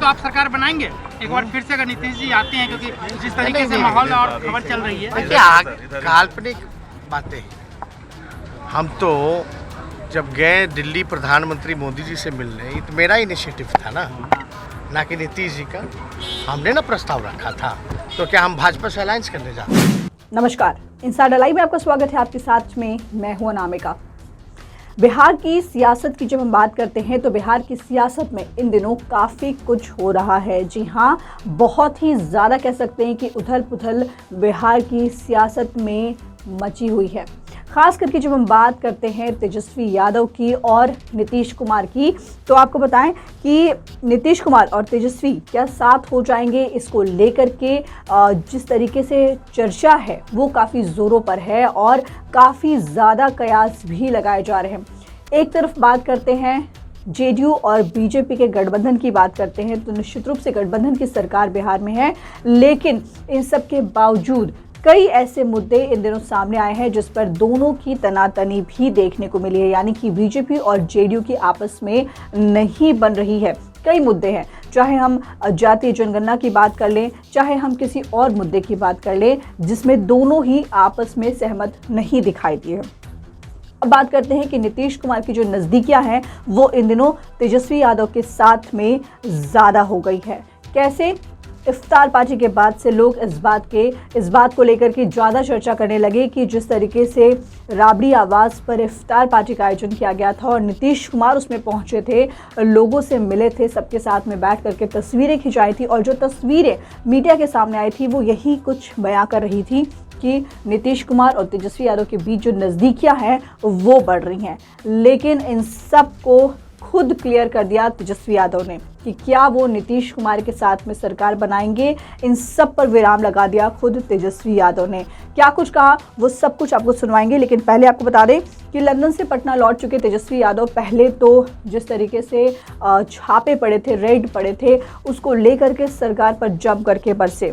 तो आप सरकार बनाएंगे एक बार फिर से अगर नीतीश जी आते हैं, क्योंकि जिस तरीके से माहौल और खबर चल रही है? देखिए, काल्पनिक बातें। हम तो जब गए दिल्ली प्रधानमंत्री मोदी जी से मिलने, तो मेरा इनिशिएटिव था ना कि नीतीश जी का। हमने ना प्रस्ताव रखा था, तो क्या हम भाजपा से अलायंस करने जाते हैं? नमस्कार, इनसाइडर लाइव में आपका स्वागत है। आपके साथ में मैं हूं अनामिका। बिहार की सियासत की जब हम बात करते हैं तो बिहार की सियासत में इन दिनों काफ़ी कुछ हो रहा है। जी हाँ, बहुत ही ज़्यादा कह सकते हैं कि उथल पुथल बिहार की सियासत में मची हुई है। खास करके जब हम बात करते हैं तेजस्वी यादव की और नीतीश कुमार की, तो आपको बताएं कि नीतीश कुमार और तेजस्वी क्या साथ हो जाएंगे, इसको लेकर के जिस तरीके से चर्चा है वो काफ़ी ज़ोरों पर है और काफ़ी ज़्यादा कयास भी लगाए जा रहे हैं। एक तरफ बात करते हैं जेडीयू और बीजेपी के गठबंधन की बात करते हैं तो निश्चित रूप से गठबंधन की सरकार बिहार में है, लेकिन इन सब के बावजूद कई ऐसे मुद्दे इन दिनों सामने आए हैं जिस पर दोनों की तनातनी भी देखने को मिली है, यानी कि बीजेपी और जेडीयू की आपस में नहीं बन रही है। कई मुद्दे हैं, चाहे हम जातीय जनगणना की बात कर लें, चाहे हम किसी और मुद्दे की बात कर लें, जिसमें दोनों ही आपस में सहमत नहीं दिखाई दिए। अब बात करते हैं कि नीतीश कुमार की जो नज़दीकियां हैं वो इन दिनों तेजस्वी यादव के साथ में ज़्यादा हो गई है। कैसे? इफ्तार पार्टी के बाद से लोग इस बात को लेकर के ज़्यादा चर्चा करने लगे कि जिस तरीके से राबड़ी आवास पर इफ्तार पार्टी का आयोजन किया गया था और नीतीश कुमार उसमें पहुंचे थे, लोगों से मिले थे, सबके साथ में बैठ करके तस्वीरें खिंचाई थी और जो तस्वीरें मीडिया के सामने आई थी वो यही कुछ बयां कर रही थी कि नीतीश कुमार और तेजस्वी यादव के बीच जो नज़दीकियां हैं वो बढ़ रही हैं। लेकिन इन सब को खुद क्लियर कर दिया तेजस्वी यादव ने कि क्या वो नीतीश कुमार के साथ में सरकार बनाएंगे। इन सब पर विराम लगा दिया खुद तेजस्वी यादव ने। क्या कुछ कहा वो सब कुछ आपको सुनवाएंगे, लेकिन पहले आपको बता दें कि लंदन से पटना लौट चुके तेजस्वी यादव पहले तो जिस तरीके से छापे पड़े थे, रेड पड़े थे, उसको लेकर के सरकार पर जम करके बरसे।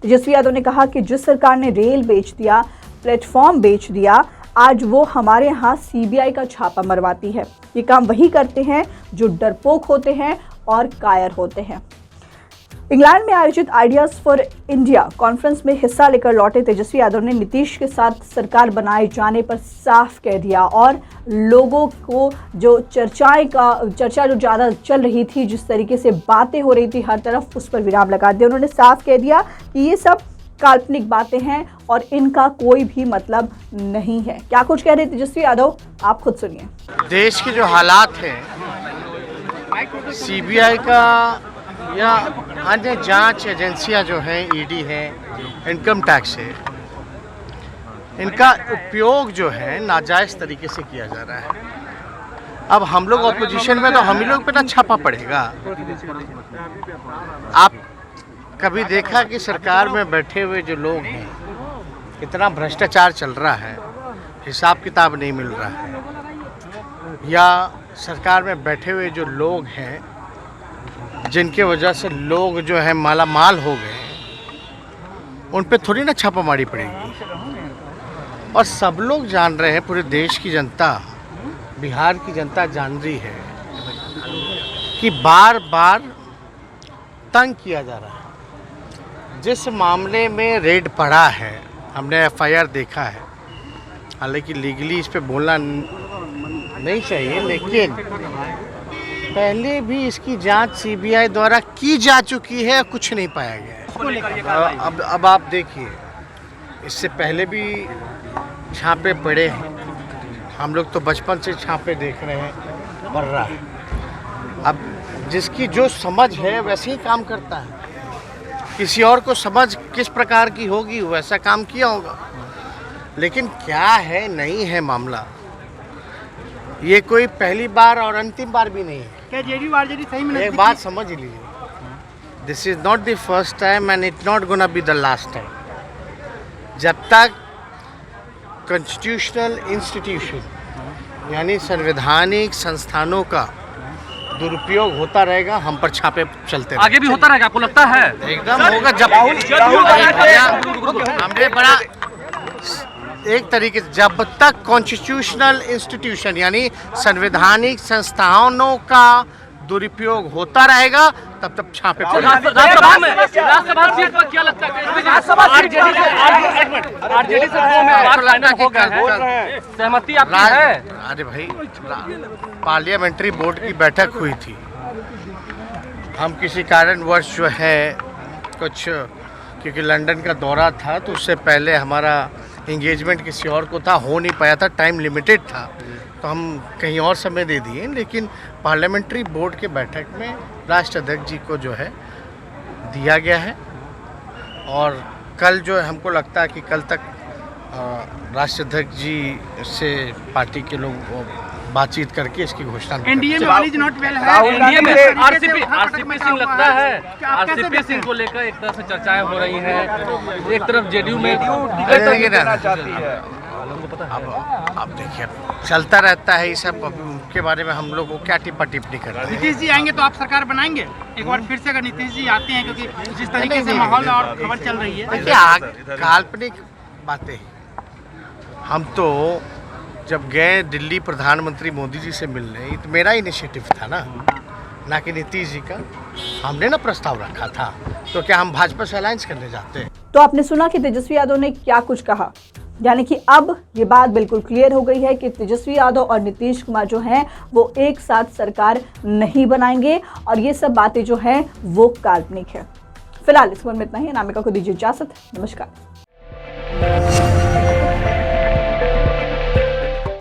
तेजस्वी यादव ने कहा कि जिस सरकार ने रेल बेच दिया, प्लेटफॉर्म बेच दिया, आज वो हमारे यहाँ सीबीआई का छापा मरवाती है। ये काम वही करते हैं जो डरपोक होते हैं और कायर होते हैं। इंग्लैंड में आयोजित आइडियाज फॉर इंडिया कॉन्फ्रेंस में हिस्सा लेकर लौटे तेजस्वी यादव ने नीतीश के साथ सरकार बनाए जाने पर साफ कह दिया और लोगों को जो चर्चा जो ज़्यादा चल रही थी, जिस तरीके से बातें हो रही थी हर तरफ, उस पर विराम लगा दिया। उन्होंने साफ कह दिया कि ये सब काल्पनिक बातें हैं और इनका कोई भी मतलब नहीं है। क्या कुछ कह रहे तेजस्वी यादव, आप खुद सुनिए। देश के जो हालात हैं, सीबीआई का या अन्य जांच एजेंसियां जो हैं, ईडी है, इनकम टैक्स है, इनका उपयोग जो है नाजायज़ तरीके से किया जा रहा है। अब हम लोग ऑपोजिशन में तो हम ही लोग पे ना छापा पड़ेगा। आप कभी देखा कि सरकार में बैठे हुए जो लोग हैं, कितना भ्रष्टाचार चल रहा है, हिसाब किताब नहीं मिल रहा है, या सरकार में बैठे हुए जो लोग हैं जिनके वजह से लोग जो है माला माल हो गए, उन पे थोड़ी ना छापामारी पड़ेगी। और सब लोग जान रहे हैं, पूरे देश की जनता, बिहार की जनता जान रही है कि बार बार तंग किया जा रहा है। जिस मामले में रेड पड़ा है, हमने एफआईआर देखा है, हालांकि लीगली इस पे बोलना नहीं चाहिए, लेकिन पहले भी इसकी जांच सीबीआई द्वारा की जा चुकी है, कुछ नहीं पाया गया है। अब आप देखिए, इससे पहले भी छापे पड़े हैं, हम लोग तो बचपन से छापे देख रहे हैं, पड़ रहा है। अब जिसकी जो समझ है वैसे ही काम करता है, किसी और को समझ किस प्रकार की होगी वैसा काम किया होगा। लेकिन क्या है, नहीं है मामला, ये कोई पहली बार और अंतिम बार भी नहीं है। क्या जेडीयू आरजेडी सही में? एक बात समझ लीजिए, this is not the first time and it not gonna be the last time. जब तक कॉन्स्टिट्यूशनल इंस्टीट्यूशन यानी संवैधानिक संस्थानों का दुरुपयोग होता रहेगा, हम पर छापे चलते रहेंगे। आगे भी होता रहेगा, आपको लगता है? एकदम होगा। जब हमने बड़ा एक तरीके से, जब तक कॉन्स्टिट्यूशनल इंस्टीट्यूशन यानी संवैधानिक संस्थानों का दुरुपयोग होता रहेगा, तब तक छापे और पड़े। राज्यसभा सीट पर क्या लगता है आरजेडी से हो गया है, सहमति आपकी है? अरे भाई, पार्लियामेंट्री बोर्ड की बैठक हुई थी, हम किसी कारणवश जो है कुछ, क्योंकि लंदन का दौरा था तो उससे पहले हमारा एंगेजमेंट किसी और को था, हो नहीं पाया था, टाइम लिमिटेड था, तो हम कहीं और समय दे दिए। लेकिन पार्लियामेंट्री बोर्ड के बैठक में राष्ट्राध्यक्ष जी को जो है दिया गया है, और कल जो है हमको लगता है कि कल तक राष्ट्राध्यक्ष जी से पार्टी के लोग बातचीत करके इसकी घोषणा एनडीए में ऑल इज नॉट वेल है। एनडीए में आरसीपी सिंह लगता है, आरसीपी सिंह को लेकर एक तरफ से चर्चाएं हो रही हैं, एक तरफ जेडीयू में अब देखिए, चलता रहता है ये सब, के बारे में हम लोग को क्या टिप्पणी करते हैं। नीतीश जी आएंगे तो आप सरकार बनाएंगे एक बार फिर से, अगर नीतीश जी आते हैं, क्योंकि जिस तरीके से माहौल और खबर चल रही है। देखिए, काल्पनिक बातें, हम तो जब गए दिल्ली प्रधानमंत्री मोदी जी से मिलने, तो मेरा इनिशिएटिव था ना कि नीतीश जी का, हमने ना प्रस्ताव रखा था, तो क्या हम भाजपा से अलायंस करने जाते हैं? तो आपने सुना कि तेजस्वी यादव ने क्या कुछ कहा, यानी कि अब ये बात बिल्कुल क्लियर हो गई है कि तेजस्वी यादव और नीतीश कुमार जो हैं वो एक साथ सरकार नहीं बनाएंगे, और ये सब बातें जो हैं वो काल्पनिक है। फिलहाल इस खबर में इतना ही। अनामिका को दीजिए इजाजत, नमस्कार।